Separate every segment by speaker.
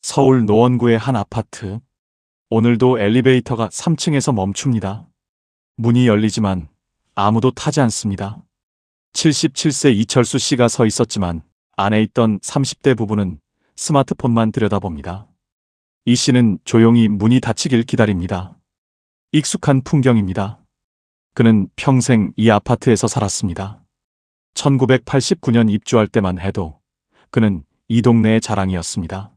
Speaker 1: 서울 노원구의 한 아파트. 오늘도 엘리베이터가 3층에서 멈춥니다. 문이 열리지만 아무도 타지 않습니다. 77세 이철수 씨가 서 있었지만 안에 있던 30대 부부는 스마트폰만 들여다봅니다. 이 씨는 조용히 문이 닫히길 기다립니다. 익숙한 풍경입니다. 그는 평생 이 아파트에서 살았습니다. 1989년 입주할 때만 해도 그는 이 동네의 자랑이었습니다.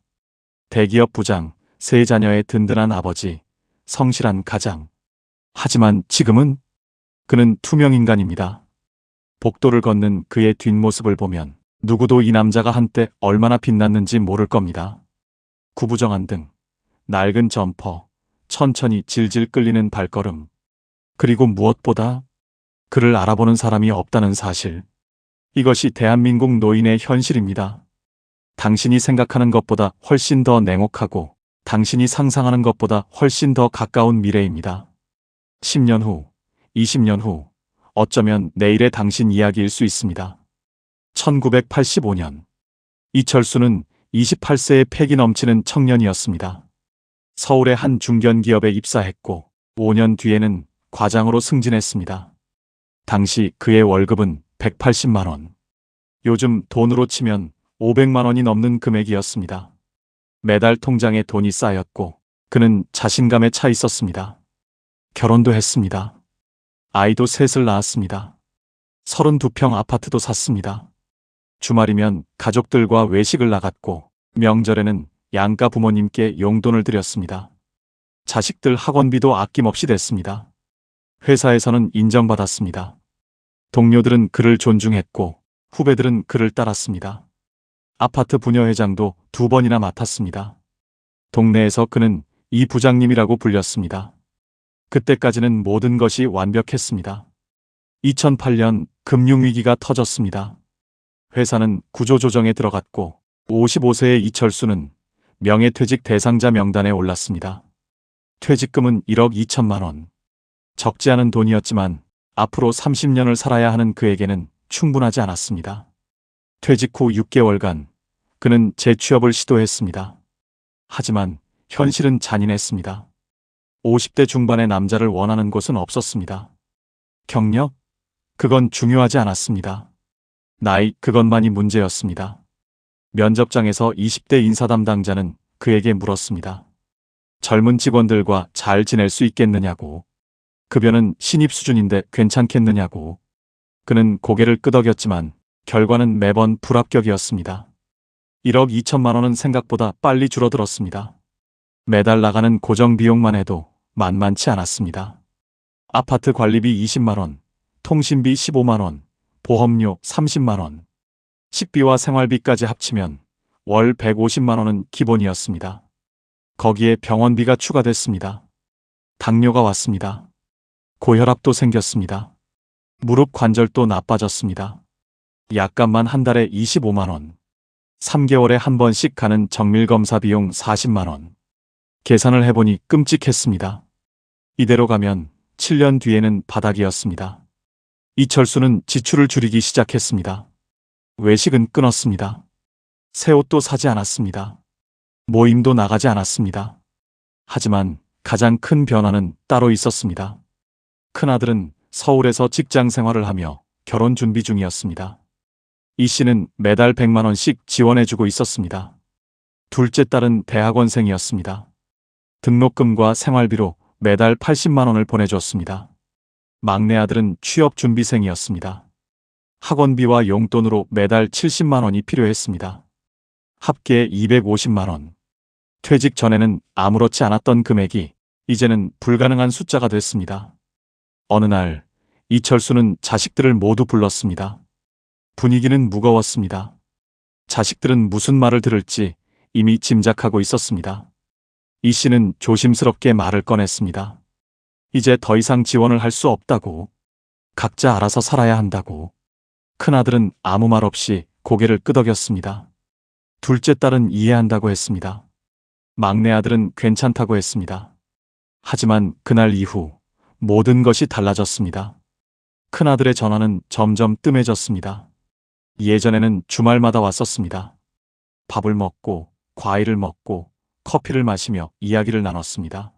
Speaker 1: 대기업 부장, 세 자녀의 든든한 아버지, 성실한 가장. 하지만 지금은 그는 투명인간입니다. 복도를 걷는 그의 뒷모습을 보면 누구도 이 남자가 한때 얼마나 빛났는지 모를 겁니다. 구부정한 등, 낡은 점퍼, 천천히 질질 끌리는 발걸음. 그리고 무엇보다 그를 알아보는 사람이 없다는 사실. 이것이 대한민국 노인의 현실입니다. 당신이 생각하는 것보다 훨씬 더 냉혹하고 당신이 상상하는 것보다 훨씬 더 가까운 미래입니다. 10년 후, 20년 후, 어쩌면 내일의 당신 이야기일 수 있습니다. 1985년, 이철수는 28세의 패기 넘치는 청년이었습니다. 서울의 한 중견기업에 입사했고 5년 뒤에는 과장으로 승진했습니다. 당시 그의 월급은 180만 원. 요즘 돈으로 치면 500만 원이 넘는 금액이었습니다. 매달 통장에 돈이 쌓였고 그는 자신감에 차 있었습니다. 결혼도 했습니다. 아이도 셋을 낳았습니다. 32평 아파트도 샀습니다. 주말이면 가족들과 외식을 나갔고 명절에는 양가 부모님께 용돈을 드렸습니다. 자식들 학원비도 아낌없이 냈습니다. 회사에서는 인정받았습니다. 동료들은 그를 존중했고 후배들은 그를 따랐습니다. 아파트 부녀회장도 2번이나 맡았습니다. 동네에서 그는 이 부장님이라고 불렸습니다. 그때까지는 모든 것이 완벽했습니다. 2008년 금융위기가 터졌습니다. 회사는 구조조정에 들어갔고 55세의 이철수는 명예퇴직 대상자 명단에 올랐습니다. 퇴직금은 1억 2천만 원. 적지 않은 돈이었지만 앞으로 30년을 살아야 하는 그에게는 충분하지 않았습니다. 퇴직 후 6개월간 그는 재취업을 시도했습니다. 하지만 현실은 잔인했습니다. 50대 중반의 남자를 원하는 곳은 없었습니다. 경력? 그건 중요하지 않았습니다. 나이, 그것만이 문제였습니다. 면접장에서 20대 인사 담당자는 그에게 물었습니다. 젊은 직원들과 잘 지낼 수 있겠느냐고. 급여는 신입 수준인데 괜찮겠느냐고. 그는 고개를 끄덕였지만 결과는 매번 불합격이었습니다. 1억 2천만 원은 생각보다 빨리 줄어들었습니다. 매달 나가는 고정 비용만 해도 만만치 않았습니다. 아파트 관리비 20만 원, 통신비 15만 원, 보험료 30만 원, 식비와 생활비까지 합치면 월 150만 원은 기본이었습니다. 거기에 병원비가 추가됐습니다. 당뇨가 왔습니다. 고혈압도 생겼습니다. 무릎 관절도 나빠졌습니다. 약값만 한 달에 25만 원. 3개월에 한 번씩 가는 정밀검사 비용 40만 원. 계산을 해보니 끔찍했습니다. 이대로 가면 7년 뒤에는 바닥이었습니다. 이철수는 지출을 줄이기 시작했습니다. 외식은 끊었습니다. 새 옷도 사지 않았습니다. 모임도 나가지 않았습니다. 하지만 가장 큰 변화는 따로 있었습니다. 큰아들은 서울에서 직장 생활을 하며 결혼 준비 중이었습니다. 이 씨는 매달 100만 원씩 지원해주고 있었습니다. 둘째 딸은 대학원생이었습니다. 등록금과 생활비로 매달 80만 원을 보내줬습니다. 막내 아들은 취업 준비생이었습니다. 학원비와 용돈으로 매달 70만 원이 필요했습니다. 합계 250만 원. 퇴직 전에는 아무렇지 않았던 금액이 이제는 불가능한 숫자가 됐습니다. 어느 날 이철수는 자식들을 모두 불렀습니다. 분위기는 무거웠습니다. 자식들은 무슨 말을 들을지 이미 짐작하고 있었습니다. 이 씨는 조심스럽게 말을 꺼냈습니다. 이제 더 이상 지원을 할 수 없다고. 각자 알아서 살아야 한다고. 큰아들은 아무 말 없이 고개를 끄덕였습니다. 둘째 딸은 이해한다고 했습니다. 막내 아들은 괜찮다고 했습니다. 하지만 그날 이후 모든 것이 달라졌습니다. 큰아들의 전화는 점점 뜸해졌습니다. 예전에는 주말마다 왔었습니다. 밥을 먹고 과일을 먹고 커피를 마시며 이야기를 나눴습니다.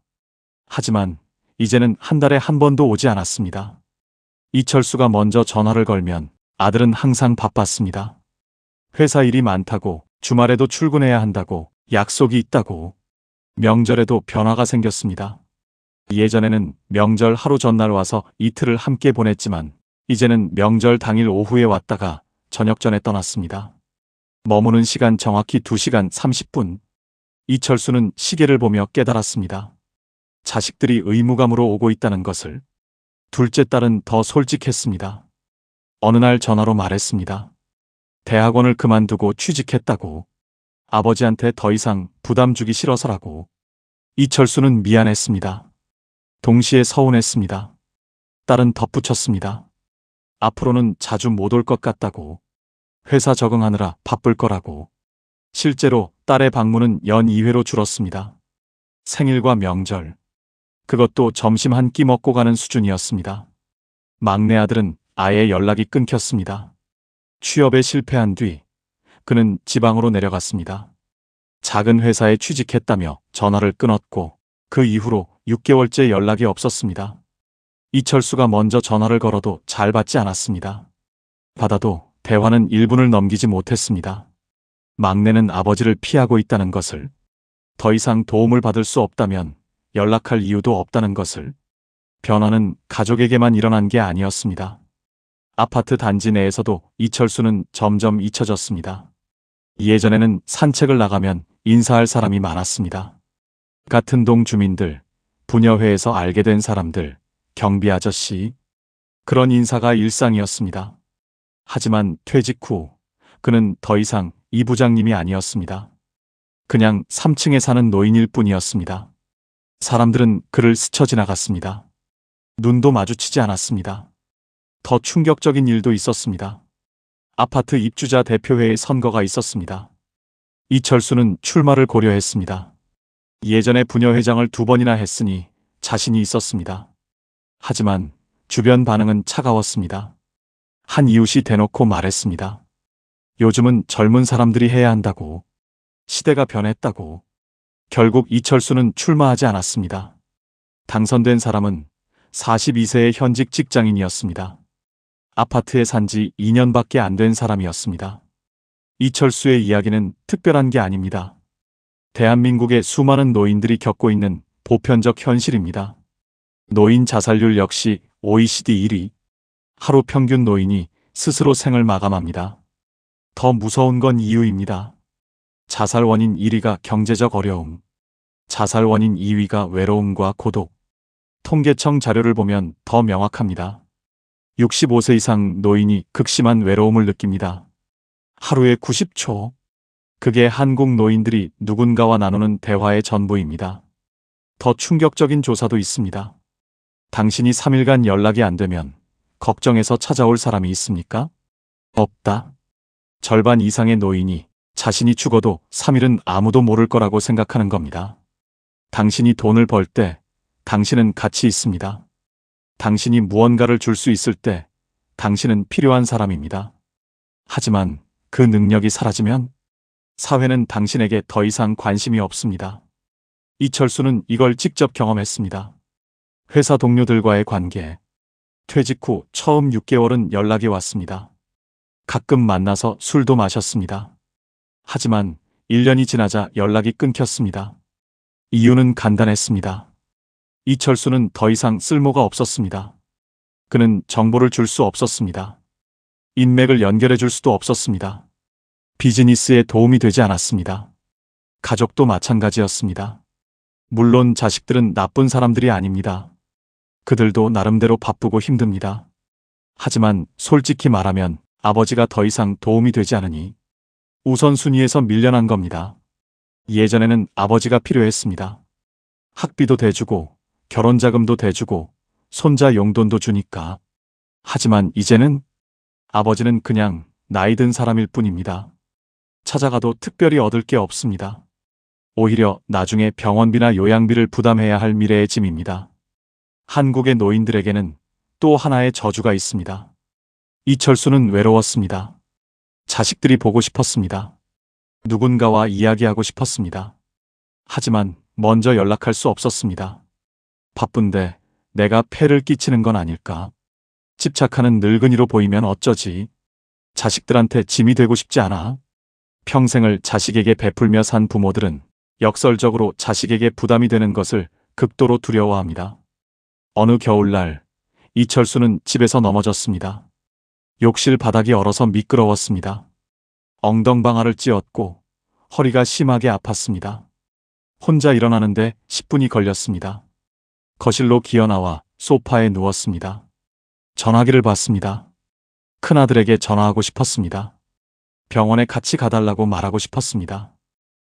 Speaker 1: 하지만 이제는 한 달에 한 번도 오지 않았습니다. 이철수가 먼저 전화를 걸면 아들은 항상 바빴습니다. 회사 일이 많다고, 주말에도 출근해야 한다고, 약속이 있다고. 명절에도 변화가 생겼습니다. 예전에는 명절 하루 전날 와서 이틀을 함께 보냈지만 이제는 명절 당일 오후에 왔다가 저녁 전에 떠났습니다. 머무는 시간 정확히 2시간 30분. 이철수는 시계를 보며 깨달았습니다. 자식들이 의무감으로 오고 있다는 것을. 둘째 딸은 더 솔직했습니다. 어느 날 전화로 말했습니다. 대학원을 그만두고 취직했다고. 아버지한테 더 이상 부담 주기 싫어서라고. 이철수는 미안했습니다. 동시에 서운했습니다. 딸은 덧붙였습니다. 앞으로는 자주 못 올 것 같다고. 회사 적응하느라 바쁠 거라고. 실제로 딸의 방문은 연 2회로 줄었습니다. 생일과 명절. 그것도 점심 한 끼 먹고 가는 수준이었습니다. 막내 아들은 아예 연락이 끊겼습니다. 취업에 실패한 뒤 그는 지방으로 내려갔습니다. 작은 회사에 취직했다며 전화를 끊었고 그 이후로 6개월째 연락이 없었습니다. 이철수가 먼저 전화를 걸어도 잘 받지 않았습니다. 받아도 대화는 1분을 넘기지 못했습니다. 막내는 아버지를 피하고 있다는 것을, 더 이상 도움을 받을 수 없다면 연락할 이유도 없다는 것을. 변화는 가족에게만 일어난 게 아니었습니다. 아파트 단지 내에서도 이철수는 점점 잊혀졌습니다. 예전에는 산책을 나가면 인사할 사람이 많았습니다. 같은 동 주민들, 부녀회에서 알게 된 사람들, 경비 아저씨. 그런 인사가 일상이었습니다. 하지만 퇴직 후 그는 더 이상 이 부장님이 아니었습니다. 그냥 3층에 사는 노인일 뿐이었습니다. 사람들은 그를 스쳐 지나갔습니다. 눈도 마주치지 않았습니다. 더 충격적인 일도 있었습니다. 아파트 입주자 대표회의 선거가 있었습니다. 이철수는 출마를 고려했습니다. 예전에 부녀회장을 2번이나 했으니 자신이 있었습니다. 하지만 주변 반응은 차가웠습니다. 한 이웃이 대놓고 말했습니다. 요즘은 젊은 사람들이 해야 한다고. 시대가 변했다고. 결국 이철수는 출마하지 않았습니다. 당선된 사람은 42세의 현직 직장인이었습니다. 아파트에 산 지 2년밖에 안 된 사람이었습니다. 이철수의 이야기는 특별한 게 아닙니다. 대한민국의 수많은 노인들이 겪고 있는 보편적 현실입니다. 노인 자살률 역시 OECD 1위. 하루 평균 노인이 스스로 생을 마감합니다. 더 무서운 건 이유입니다. 자살 원인 1위가 경제적 어려움, 자살 원인 2위가 외로움과 고독. 통계청 자료를 보면 더 명확합니다. 65세 이상 노인이 극심한 외로움을 느낍니다. 하루에 90초. 그게 한국 노인들이 누군가와 나누는 대화의 전부입니다. 더 충격적인 조사도 있습니다. 당신이 3일간 연락이 안 되면 걱정해서 찾아올 사람이 있습니까? 없다. 절반 이상의 노인이 자신이 죽어도 3일은 아무도 모를 거라고 생각하는 겁니다. 당신이 돈을 벌 때 당신은 가치 있습니다. 당신이 무언가를 줄 수 있을 때 당신은 필요한 사람입니다. 하지만 그 능력이 사라지면 사회는 당신에게 더 이상 관심이 없습니다. 이철수는 이걸 직접 경험했습니다. 회사 동료들과의 관계. 퇴직 후 처음 6개월은 연락이 왔습니다. 가끔 만나서 술도 마셨습니다. 하지만 1년이 지나자 연락이 끊겼습니다. 이유는 간단했습니다. 이철수는 더 이상 쓸모가 없었습니다. 그는 정보를 줄 수 없었습니다. 인맥을 연결해 줄 수도 없었습니다. 비즈니스에 도움이 되지 않았습니다. 가족도 마찬가지였습니다. 물론 자식들은 나쁜 사람들이 아닙니다. 그들도 나름대로 바쁘고 힘듭니다. 하지만 솔직히 말하면 아버지가 더 이상 도움이 되지 않으니 우선순위에서 밀려난 겁니다. 예전에는 아버지가 필요했습니다. 학비도 대주고 결혼자금도 대주고 손자 용돈도 주니까. 하지만 이제는 아버지는 그냥 나이 든 사람일 뿐입니다. 찾아가도 특별히 얻을 게 없습니다. 오히려 나중에 병원비나 요양비를 부담해야 할 미래의 짐입니다. 한국의 노인들에게는 또 하나의 저주가 있습니다. 이철수는 외로웠습니다. 자식들이 보고 싶었습니다. 누군가와 이야기하고 싶었습니다. 하지만 먼저 연락할 수 없었습니다. 바쁜데 내가 폐를 끼치는 건 아닐까? 집착하는 늙은이로 보이면 어쩌지? 자식들한테 짐이 되고 싶지 않아. 평생을 자식에게 베풀며 산 부모들은 역설적으로 자식에게 부담이 되는 것을 극도로 두려워합니다. 어느 겨울날 이철수는 집에서 넘어졌습니다. 욕실 바닥이 얼어서 미끄러웠습니다. 엉덩방아를 찧었고 허리가 심하게 아팠습니다. 혼자 일어나는데 10분이 걸렸습니다. 거실로 기어나와 소파에 누웠습니다. 전화기를 봤습니다. 큰아들에게 전화하고 싶었습니다. 병원에 같이 가달라고 말하고 싶었습니다.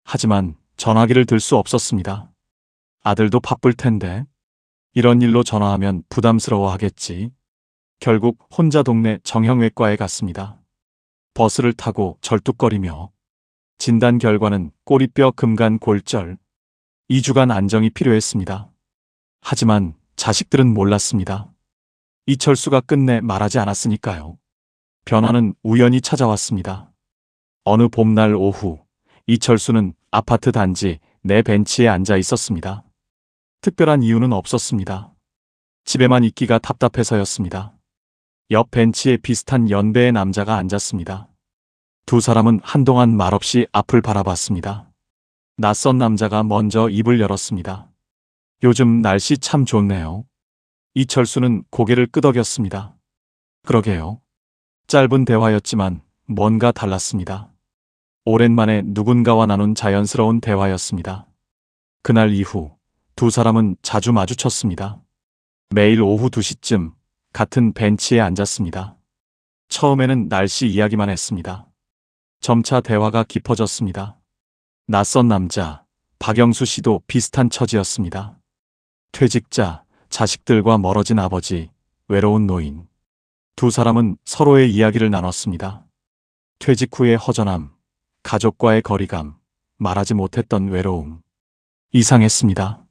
Speaker 1: 하지만 전화기를 들 수 없었습니다. 아들도 바쁠 텐데 이런 일로 전화하면 부담스러워 하겠지. 결국 혼자 동네 정형외과에 갔습니다. 버스를 타고 절뚝거리며 진단 결과는 꼬리뼈 금간 골절. 2주간 안정이 필요했습니다. 하지만 자식들은 몰랐습니다. 이철수가 끝내 말하지 않았으니까요. 변화는 우연히 찾아왔습니다. 어느 봄날 오후 이철수는 아파트 단지 내 벤치에 앉아 있었습니다. 특별한 이유는 없었습니다. 집에만 있기가 답답해서였습니다. 옆 벤치에 비슷한 연배의 남자가 앉았습니다. 두 사람은 한동안 말없이 앞을 바라봤습니다. 낯선 남자가 먼저 입을 열었습니다. 요즘 날씨 참 좋네요. 이철수는 고개를 끄덕였습니다. 그러게요. 짧은 대화였지만 뭔가 달랐습니다. 오랜만에 누군가와 나눈 자연스러운 대화였습니다. 그날 이후 두 사람은 자주 마주쳤습니다. 매일 오후 2시쯤 같은 벤치에 앉았습니다. 처음에는 날씨 이야기만 했습니다. 점차 대화가 깊어졌습니다. 낯선 남자, 박영수 씨도 비슷한 처지였습니다. 퇴직자, 자식들과 멀어진 아버지, 외로운 노인. 두 사람은 서로의 이야기를 나눴습니다. 퇴직 후의 허전함, 가족과의 거리감, 말하지 못했던 외로움. 이상했습니다.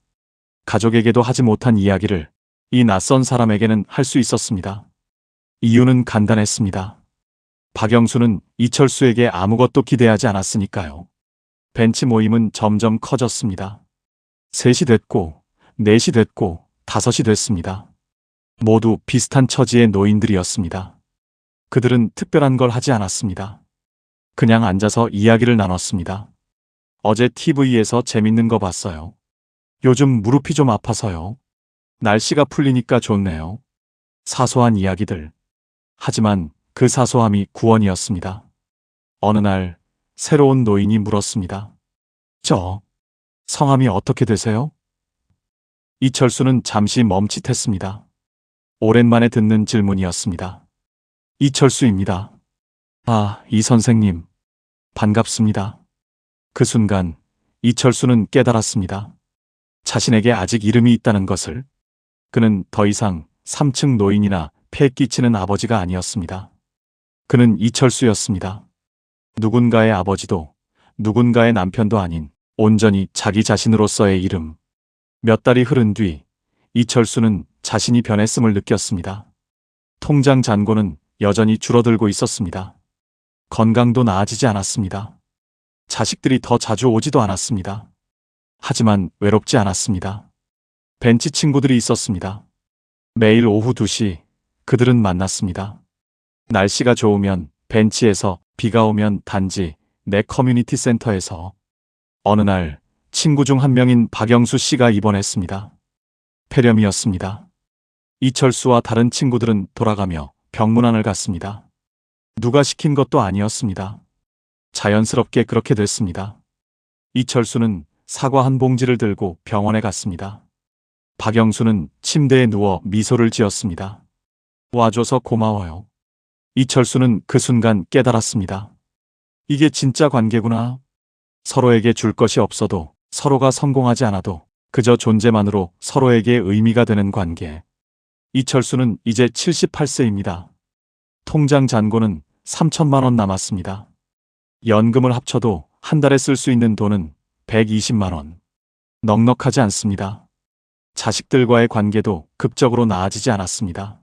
Speaker 1: 가족에게도 하지 못한 이야기를 이 낯선 사람에게는 할 수 있었습니다. 이유는 간단했습니다. 박영수는 이철수에게 아무것도 기대하지 않았으니까요. 벤치 모임은 점점 커졌습니다. 3시 됐고, 4시 됐고, 5시 됐습니다. 모두 비슷한 처지의 노인들이었습니다. 그들은 특별한 걸 하지 않았습니다. 그냥 앉아서 이야기를 나눴습니다. 어제 TV에서 재밌는 거 봤어요. 요즘 무릎이 좀 아파서요. 날씨가 풀리니까 좋네요. 사소한 이야기들. 하지만 그 사소함이 구원이었습니다. 어느 날 새로운 노인이 물었습니다. 저 성함이 어떻게 되세요? 이철수는 잠시 멈칫했습니다. 오랜만에 듣는 질문이었습니다. 이철수입니다. 아, 이 선생님. 반갑습니다. 그 순간 이철수는 깨달았습니다. 자신에게 아직 이름이 있다는 것을. 그는 더 이상 3층 노인이나 폐 끼치는 아버지가 아니었습니다. 그는 이철수였습니다. 누군가의 아버지도 누군가의 남편도 아닌 온전히 자기 자신으로서의 이름. 몇 달이 흐른 뒤 이철수는 자신이 변했음을 느꼈습니다. 통장 잔고는 여전히 줄어들고 있었습니다. 건강도 나아지지 않았습니다. 자식들이 더 자주 오지도 않았습니다. 하지만 외롭지 않았습니다. 벤치 친구들이 있었습니다. 매일 오후 2시 그들은 만났습니다. 날씨가 좋으면 벤치에서, 비가 오면 단지 내 커뮤니티 센터에서. 어느 날 친구 중 한 명인 박영수 씨가 입원했습니다. 폐렴이었습니다. 이철수와 다른 친구들은 돌아가며 병문안을 갔습니다. 누가 시킨 것도 아니었습니다. 자연스럽게 그렇게 됐습니다. 이철수는 사과 한 봉지를 들고 병원에 갔습니다. 박영수는 침대에 누워 미소를 지었습니다. 와줘서 고마워요. 이철수는 그 순간 깨달았습니다. 이게 진짜 관계구나. 서로에게 줄 것이 없어도, 서로가 성공하지 않아도 그저 존재만으로 서로에게 의미가 되는 관계. 이철수는 이제 78세입니다. 통장 잔고는 3천만 원 남았습니다. 연금을 합쳐도 한 달에 쓸 수 있는 돈은 120만 원. 넉넉하지 않습니다. 자식들과의 관계도 극적으로 나아지지 않았습니다.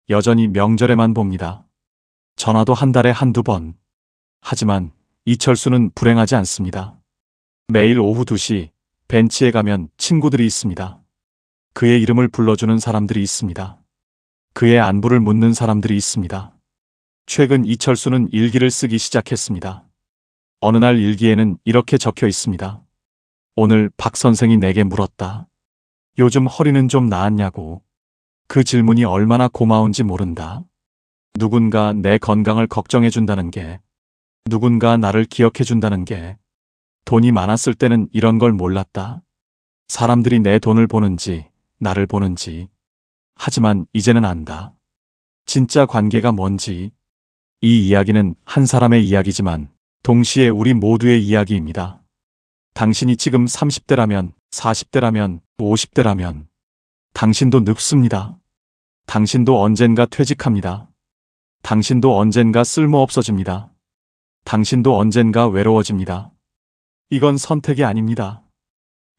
Speaker 1: 여전히 명절에만 봅니다. 전화도 한 달에 한두 번. 하지만 이철수는 불행하지 않습니다. 매일 오후 2시 벤치에 가면 친구들이 있습니다. 그의 이름을 불러주는 사람들이 있습니다. 그의 안부를 묻는 사람들이 있습니다. 최근 이철수는 일기를 쓰기 시작했습니다. 어느 날 일기에는 이렇게 적혀 있습니다. 오늘 박 선생이 내게 물었다. 요즘 허리는 좀 나았냐고. 그 질문이 얼마나 고마운지 모른다. 누군가 내 건강을 걱정해준다는 게, 누군가 나를 기억해준다는 게, 돈이 많았을 때는 이런 걸 몰랐다. 사람들이 내 돈을 보는지, 나를 보는지. 하지만 이제는 안다. 진짜 관계가 뭔지. 이 이야기는 한 사람의 이야기지만 동시에 우리 모두의 이야기입니다. 당신이 지금 30대라면, 40대라면, 50대라면 당신도 늙습니다. 당신도 언젠가 퇴직합니다. 당신도 언젠가 쓸모없어집니다. 당신도 언젠가 외로워집니다. 이건 선택이 아닙니다.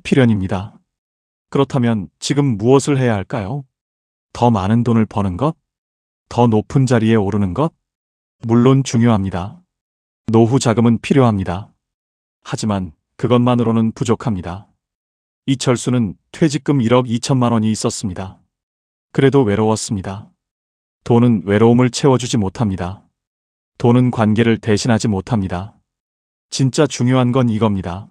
Speaker 1: 필연입니다. 그렇다면 지금 무엇을 해야 할까요? 더 많은 돈을 버는 것? 더 높은 자리에 오르는 것? 물론 중요합니다. 노후 자금은 필요합니다. 하지만 그것만으로는 부족합니다. 이철수는 퇴직금 1억 2천만 원이 있었습니다. 그래도 외로웠습니다. 돈은 외로움을 채워주지 못합니다. 돈은 관계를 대신하지 못합니다. 진짜 중요한 건 이겁니다.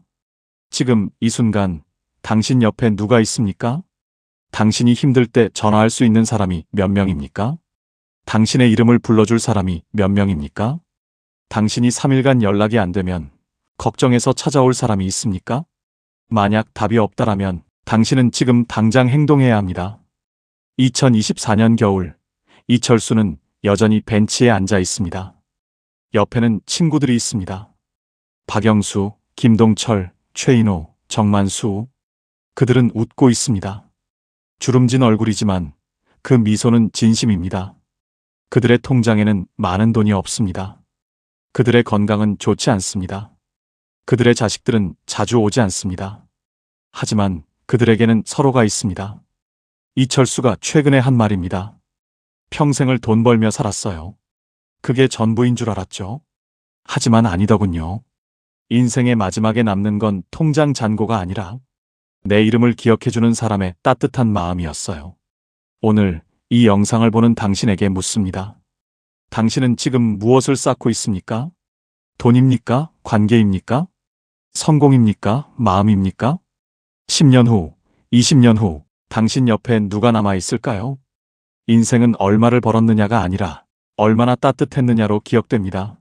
Speaker 1: 지금 이 순간 당신 옆에 누가 있습니까? 당신이 힘들 때 전화할 수 있는 사람이 몇 명입니까? 당신의 이름을 불러줄 사람이 몇 명입니까? 당신이 3일간 연락이 안 되면 걱정해서 찾아올 사람이 있습니까? 만약 답이 없다라면 당신은 지금 당장 행동해야 합니다. 2024년 겨울, 이철수는 여전히 벤치에 앉아 있습니다. 옆에는 친구들이 있습니다. 박영수, 김동철, 최인호, 정만수. 그들은 웃고 있습니다. 주름진 얼굴이지만 그 미소는 진심입니다. 그들의 통장에는 많은 돈이 없습니다. 그들의 건강은 좋지 않습니다. 그들의 자식들은 자주 오지 않습니다. 하지만 그들에게는 서로가 있습니다. 이철수가 최근에 한 말입니다. 평생을 돈 벌며 살았어요. 그게 전부인 줄 알았죠. 하지만 아니더군요. 인생의 마지막에 남는 건 통장 잔고가 아니라 내 이름을 기억해주는 사람의 따뜻한 마음이었어요. 오늘 이 영상을 보는 당신에게 묻습니다. 당신은 지금 무엇을 쌓고 있습니까? 돈입니까? 관계입니까? 성공입니까? 마음입니까? 10년 후, 20년 후 당신 옆에 누가 남아 있을까요? 인생은 얼마를 벌었느냐가 아니라 얼마나 따뜻했느냐로 기억됩니다.